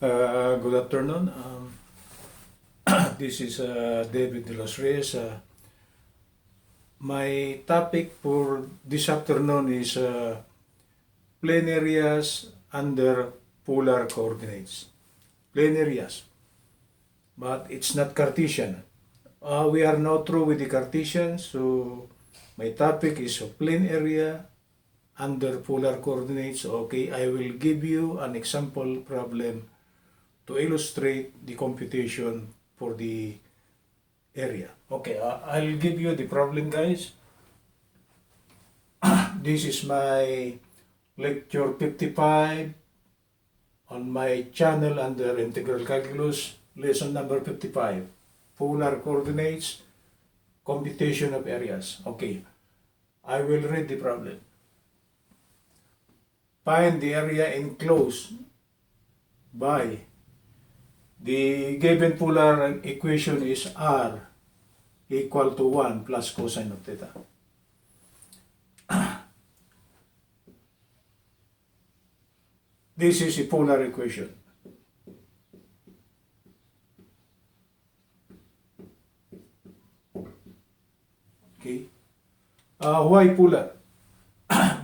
Good afternoon. This is David de los Reyes. My topic for this afternoon is plane areas under polar coordinates. Plane areas, but it's not Cartesian. We are now through with the Cartesian, so my topic is a plane area under polar coordinates. Okay, I will give you an example problem to illustrate the computation for the area. Okay, I'll give you the problem, guys. This is my lecture 55 on my channel under Integral Calculus, lesson number 55, polar coordinates, computation of areas. Okay, I will read the problem. Find the area enclosed by the given polar equation is R equal to 1 plus cosine of theta. This is a polar equation. Okay. Why polar?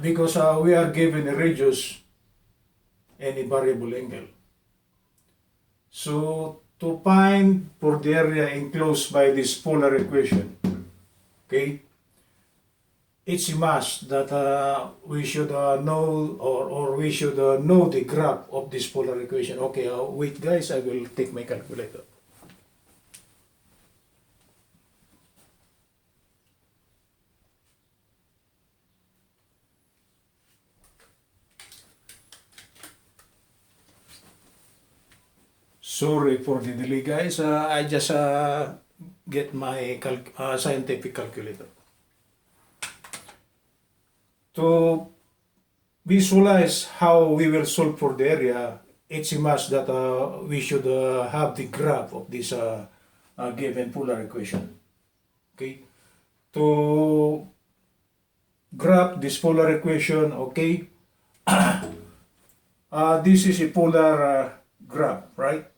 Because we are given a radius and a variable angle. So to find for the area enclosed by this polar equation, okay, it's a must that we should know or we should know the graph of this polar equation. Okay, wait guys, I will take my calculator. Sorry for the delay, guys. I just get my scientific calculator. To visualize how we will solve for the area, it's a must that we should have the graph of this given polar equation. Okay, to graph this polar equation, okay, this is a polar graph, right?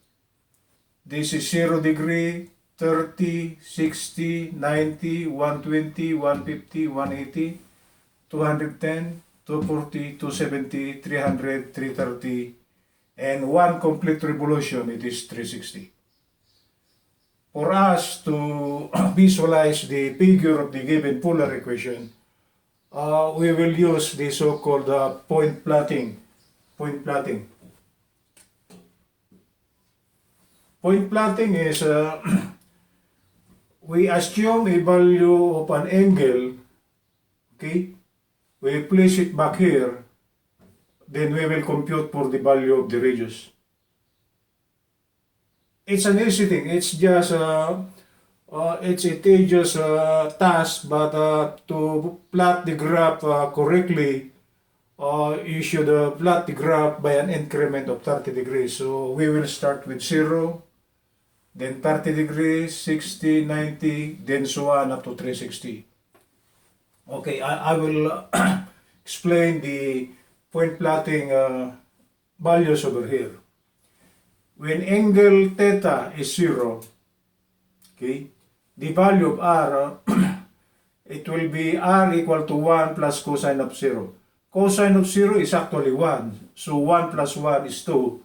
This is 0 degree, 30, 60, 90, 120, 150, 180, 210, 240, 270, 300, 330, and one complete revolution, it is 360. For us to visualize the figure of the given polar equation, we will use the so-called point plotting. Point plotting. Point plotting is we assume a value of an angle, okay? We place it back here, then we will compute for the value of the radius. It's an easy thing. It's just it's a tedious task, but to plot the graph correctly, you should plot the graph by an increment of 30 degrees. So we will start with 0, then 30 degrees, 60, 90, then so on up to 360. Okay, I will explain the point plotting values over here. When angle theta is 0, okay, the value of R, it will be R equal to 1 plus cosine of 0. Cosine of 0 is actually 1, so 1 plus 1 is 2.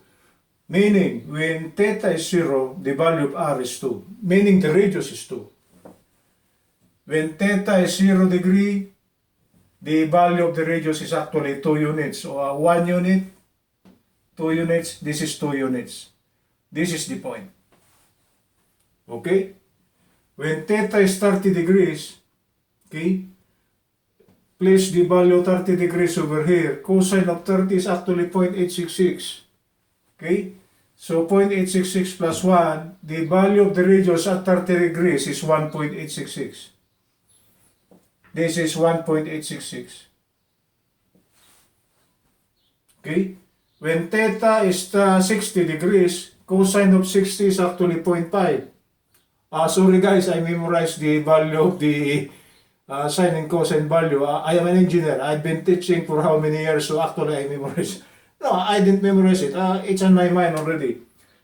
Meaning, when theta is 0, the value of R is 2. Meaning the radius is 2. When theta is 0 degree, the value of the radius is actually 2 units. So 1 unit, 2 units, this is 2 units. This is the point. Okay? When theta is 30 degrees, okay, place the value of 30 degrees over here. Cosine of 30 is actually 0.866. Okay? So 0.866 plus 1, the value of the radius at 30 degrees is 1.866. This is 1.866. Okay? When theta is 60 degrees, cosine of 60 is actually 0.5. Sorry guys, I memorized the value of the sine and cosine value. I am an engineer. I've been teaching for how many years, so actually I memorized No, I didn't memorize it. It's on my mind already.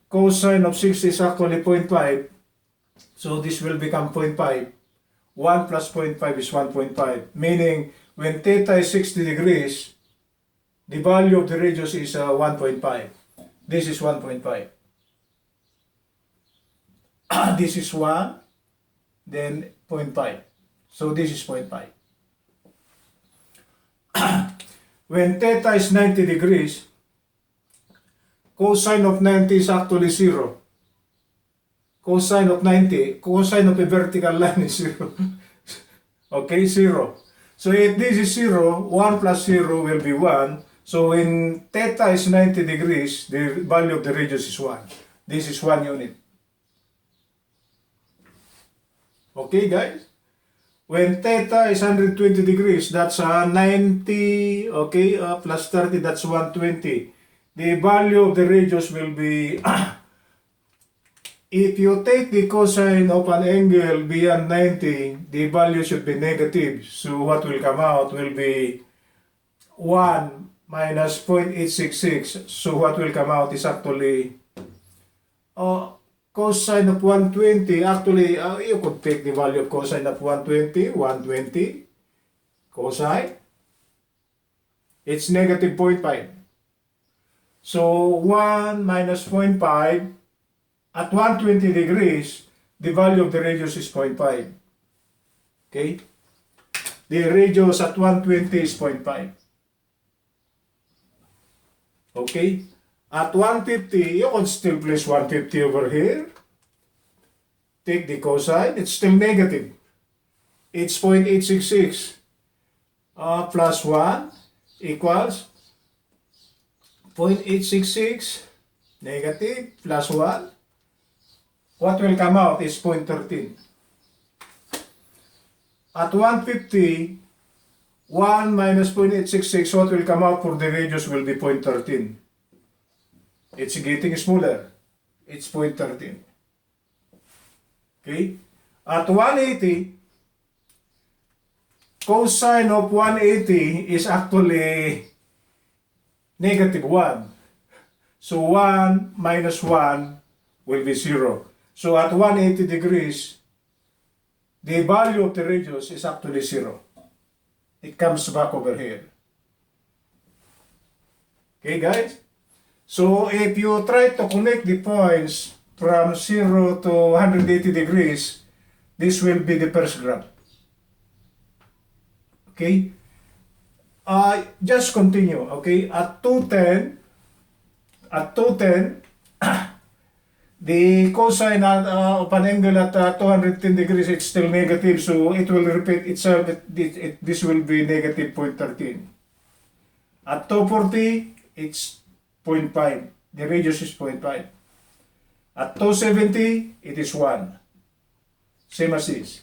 Cosine of 60 is actually 0.5. So this will become 0.5. 1 plus 0.5 is 1.5. Meaning, when theta is 60 degrees, the value of the radius is 1.5. This is 1.5. This is 1, then 0.5. So this is 0.5. When theta is 90 degrees, cosine of 90 is actually 0. Cosine of 90, cosine of a vertical line is 0. Okay, 0. So if this is 0, 1 plus 0 will be 1. So when theta is 90 degrees, the value of the radius is 1. This is 1 unit. Okay, guys? When theta is 120 degrees, that's 90, okay, plus 30, that's 120. The value of the radius will be, if you take the cosine of an angle beyond 90, the value should be negative. So what will come out will be 1 minus 0.866. So what will come out is actually cosine of 120. Actually, you could take the value of cosine of 120, cosine. It's negative 0.5. So 1 minus 0.5, at 120 degrees, the value of the radius is 0.5. Okay? The radius at 120 is 0.5. Okay? At 150, you can still place 150 over here. Take the cosine, it's still negative. It's 0.866 plus 1 equals 0.866 negative plus 1. What will come out is 0.13. At 150, 1 minus 0.866, what will come out for the radius will be 0.13. It's getting smaller. It's 0.13. Okay? At 180, cosine of 180 is actually negative 1. So 1 minus 1 will be 0. So at 180 degrees, the value of the radius is actually 0. It comes back over here. Okay, guys? So if you try to connect the points from 0 to 180 degrees, this will be the first graph. Okay? Just continue, okay? At 210, the cosine of an angle at 210 degrees, it's still negative, so it will repeat itself. This will be negative 0.13. At 240, it's 0.5. The radius is 0.5. At 270, it is 1. Same as this.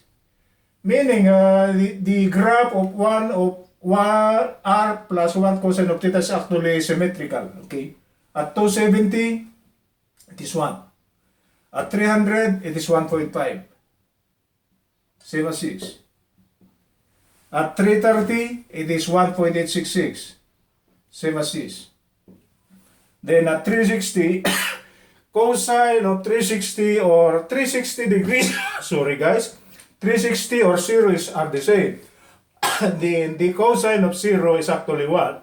Meaning, the graph of 1 r plus 1 cosine of theta is actually symmetrical. Okay? At 270, it is 1. At 300, it is 1.5. Same as this. At 330, it is 1.866. Same as this. Then at 360, cosine of 360 or 360 degrees, sorry guys, 360 or 0 are the same. The cosine of 0 is actually 1.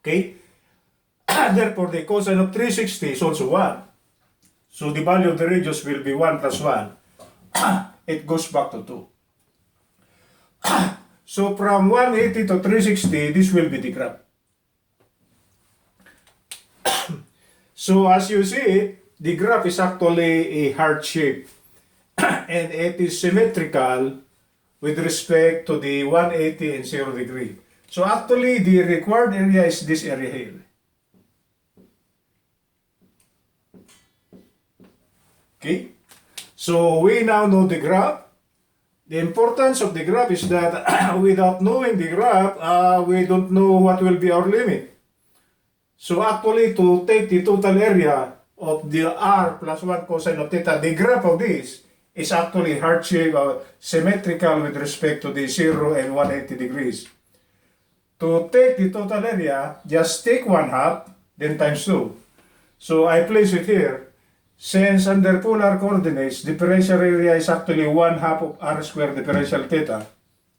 Okay? Therefore, the cosine of 360 is also 1. So the value of the radius will be 1 plus 1. It goes back to 2. So from 180 to 360, this will be the graph. So as you see, the graph is actually a heart shape. And it is symmetrical with respect to the 180 and 0 degree. So actually, the required area is this area here. Okay? So we now know the graph. The importance of the graph is that without knowing the graph, we don't know what will be our limit. So actually, to take the total area of the r plus 1 cosine of theta, the graph of this is actually heart-shaped, symmetrical with respect to the 0 and 180 degrees. To take the total area, just take 1/2, then times 2. So I place it here. Since under polar coordinates, differential area is actually 1/2 of r squared differential theta.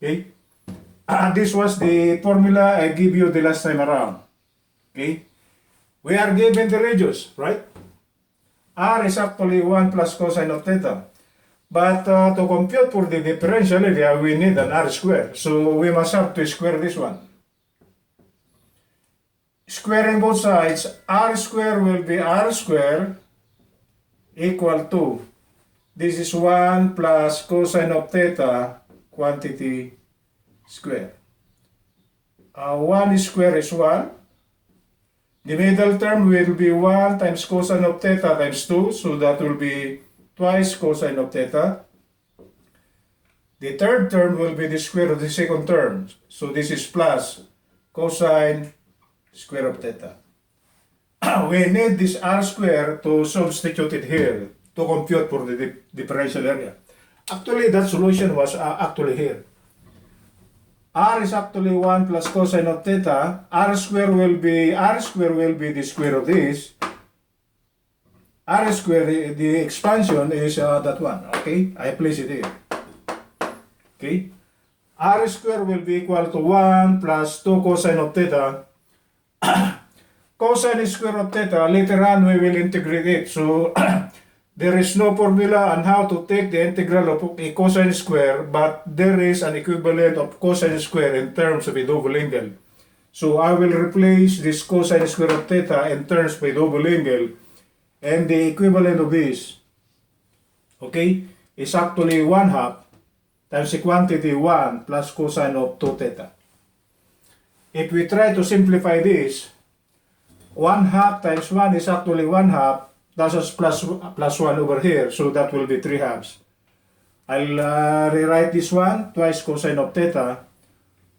Okay? This was the formula I gave you the last time around. Okay? We are given the radius, right? R is actually 1 plus cosine of theta. But to compute for the differential area, we need an r squared. So we must have to square this one. Squaring both sides, r squared will be r squared equal to, this is 1 plus cosine of theta quantity square. 1 square is 1. The middle term will be 1 times cosine of theta times 2, so that will be twice cosine of theta. The third term will be the square of the second term, so this is plus cosine square of theta. We need this r square to substitute it here to compute for the differential area. Actually, that solution was actually here. R is actually 1 plus cosine of theta. R square will be the square of this. R square, the expansion is that one. Okay, I place it here. Okay, R square will be equal to 1 plus 2 cosine of theta. Cosine square of theta, later on we will integrate it. So there is no formula on how to take the integral of a cosine square, but there is an equivalent of cosine square in terms of a double angle. So I will replace this cosine square of theta in terms of a double angle, and the equivalent of this, okay, is actually 1/2 times the quantity 1 plus cosine of 2 theta. If we try to simplify this, 1/2 times 1 is actually 1/2. That's plus 1 over here, so that will be 3/2. I'll rewrite this one, twice cosine of theta.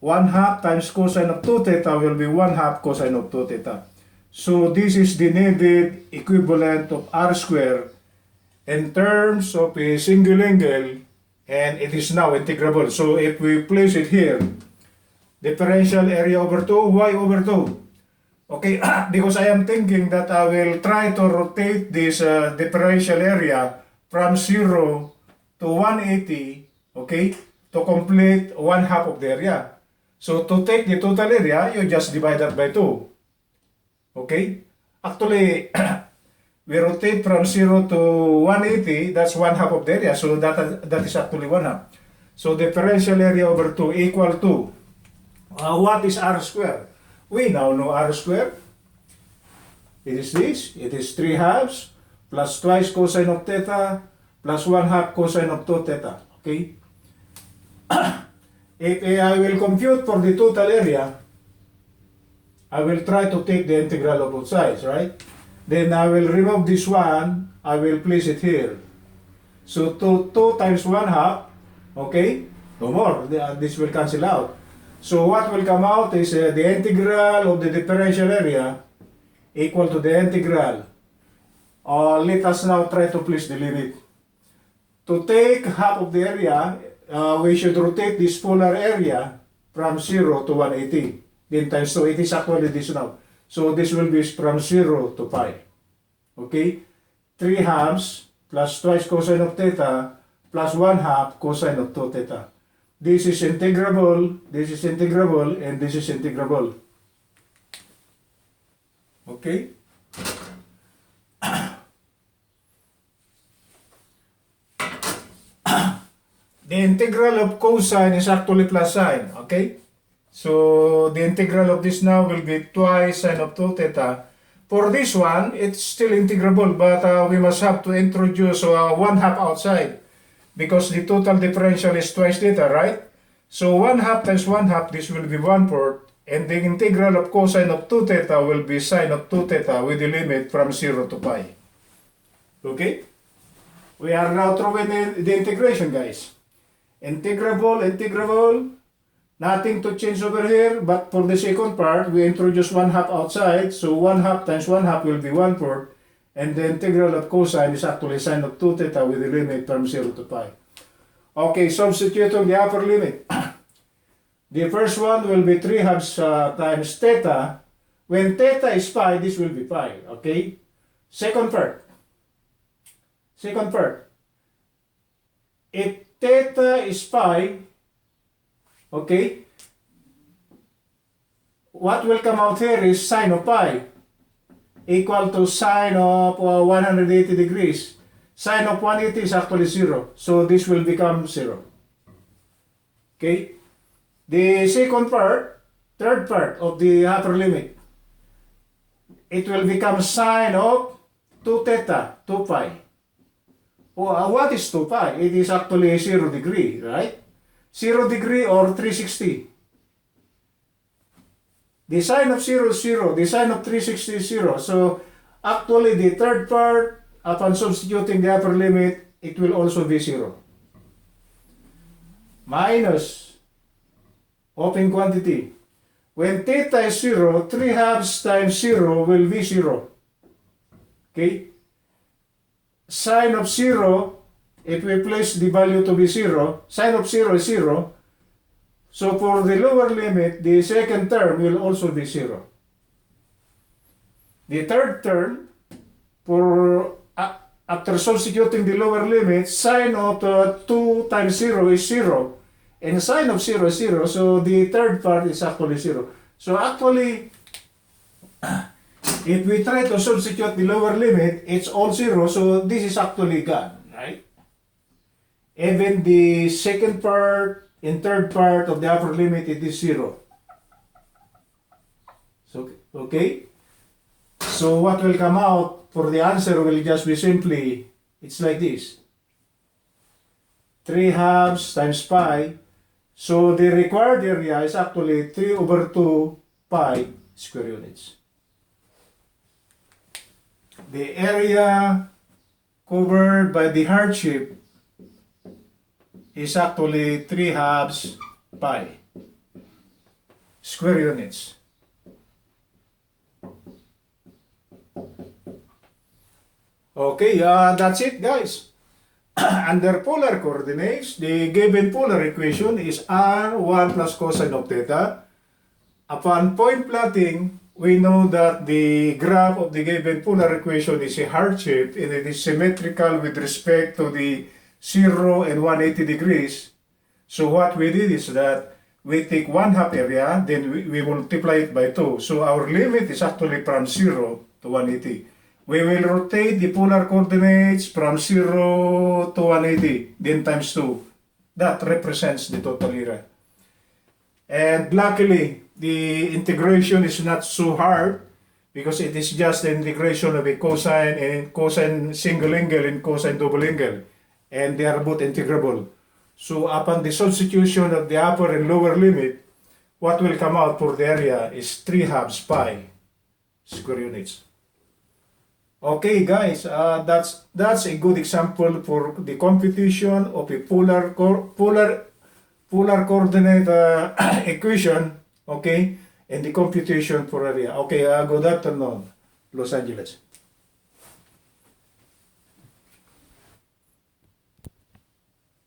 1/2 times cosine of 2 theta will be 1/2 cosine of 2 theta. So this is the needed equivalent of r squared in terms of a single angle, and it is now integrable. So if we place it here, differential area over 2, y over 2. Okay, because I am thinking that I will try to rotate this differential area from 0 to 180, okay, to complete 1/2 of the area. So to take the total area, you just divide that by 2. Okay? Actually, we rotate from 0 to 180, that's 1/2 of the area, so that is actually 1/2. So differential area over 2 equal to, what is r squared? We now know r squared. It is this. It is 3/2 plus twice cosine of theta plus 1/2 cosine of 2 theta. Okay? If I will compute for the total area, I will try to take the integral of both sides, right? Then I will remove this one. I will place it here. So 2 times 1/2, okay? No more. This will cancel out. So what will come out is the integral of the differential area equal to the integral. Let us now try to place the limit. To take half of the area, we should rotate this polar area from 0 to 180. Then times 2, it is actually this now. So this will be from 0 to pi. Okay? 3/2 plus twice cosine of theta plus 1/2 cosine of 2 theta. This is integrable, and this is integrable. Okay? The integral of cosine is actually plus sine, okay? So the integral of this now will be twice sine of 2 theta. For this one, it's still integrable, but we must have to introduce 1/2 outside, because the total differential is twice theta, right? So 1/2 times 1/2, this will be 1/4, and the integral of cosine of 2 theta will be sine of 2 theta with the limit from 0 to pi. Okay? We are now throwing in the integration, guys. Integrable, nothing to change over here, but for the second part, we introduce 1/2 outside, so 1/2 times 1/2 will be 1/4, and the integral of cosine is actually sine of 2 theta with the limit from 0 to pi. Okay, substituting the upper limit. The first one will be 3 halves times theta. When theta is pi, this will be pi. Okay? Second part. Second part. If theta is pi, okay, what will come out here is sine of pi equal to sine of 180 degrees. Sine of 180 is actually 0. So this will become 0. Okay? The second part, third part of the upper limit, it will become sine of 2 theta, 2 pi. What is 2 pi? It is actually 0 degree, right? 0 degree or 360. The sine of 0 is 0. The sine of 360 is 0. So actually the third part, upon substituting the upper limit, it will also be 0. Minus open quantity. When theta is 0, 3 halves times 0 will be 0. Okay? Sine of 0, if we place the value to be 0, sine of 0 is 0. So for the lower limit, the second term will also be 0. The third term, for after substituting the lower limit, sine of 2 times 0 is 0. And sine of 0 is 0, so the third part is actually 0. So actually, if we try to substitute the lower limit, it's all 0, so this is actually gone, right? Even the second part and third part of the upper limit, it is 0. So, okay? So what will come out for the answer will just be simply, it's like this. 3 halves times pi. So the required area is actually 3 over 2 pi square units. The area covered by the hardship is actually 3 halves pi square units. Okay, that's it, guys. Under polar coordinates, the given polar equation is r1 plus cosine of theta. Upon point plotting, we know that the graph of the given polar equation is a hardship and it is symmetrical with respect to the 0 and 180 degrees. So what we did is that we take 1/2 area, then we multiply it by 2. So our limit is actually from 0 to 180. We will rotate the polar coordinates from 0 to 180, then times 2. That represents the total area. And luckily, the integration is not so hard because it is just the integration of a cosine and cosine single angle and cosine double angle. And they are both integrable. So upon the substitution of the upper and lower limit, what will come out for the area is 3 halves pi square units. Okay, guys, that's a good example for the computation of a polar coordinate equation, okay, and the computation for area. Okay, good afternoon, Los Angeles.